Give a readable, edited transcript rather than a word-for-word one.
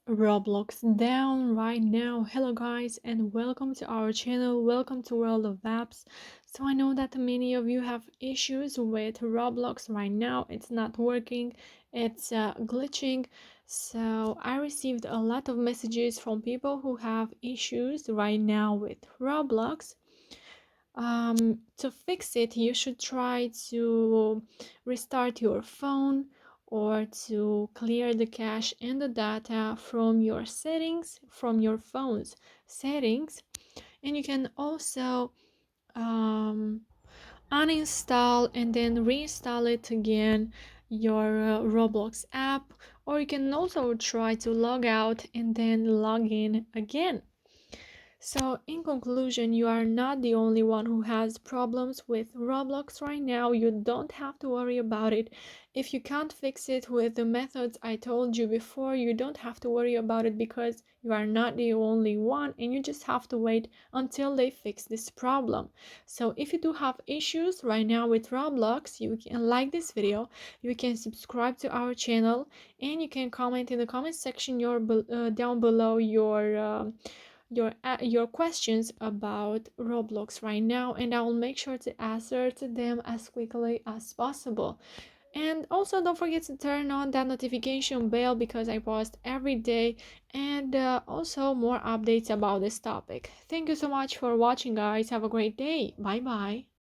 Roblox down right now. Hello guys and welcome to our channel. Welcome to World of Apps. So I know that many of you have issues with Roblox right now. It's not working. It's glitching. So I received a lot of messages from people who have issues right now with Roblox. To fix it, you should try to restart your phone or to clear the cache and the data from your settings, from your phone's settings. And you can also um, uninstall and then reinstall it again, your Roblox app, or you can also try to log out and then log in again. So, in conclusion, you are not the only one who has problems with Roblox right now. You don't have to worry about it. If you can't fix it with the methods I told you before, you don't have to worry about it because you are not the only one and you just have to wait until they fix this problem. So, if you do have issues right now with Roblox, you can like this video, you can subscribe to our channel, and you can comment in the comment section down below your questions about Roblox right now, and I will make sure to answer to them as quickly as possible. And also don't forget to turn on that notification bell because I post every day, and also more updates about this topic. Thank you so much for watching, guys. Have a great day. Bye bye.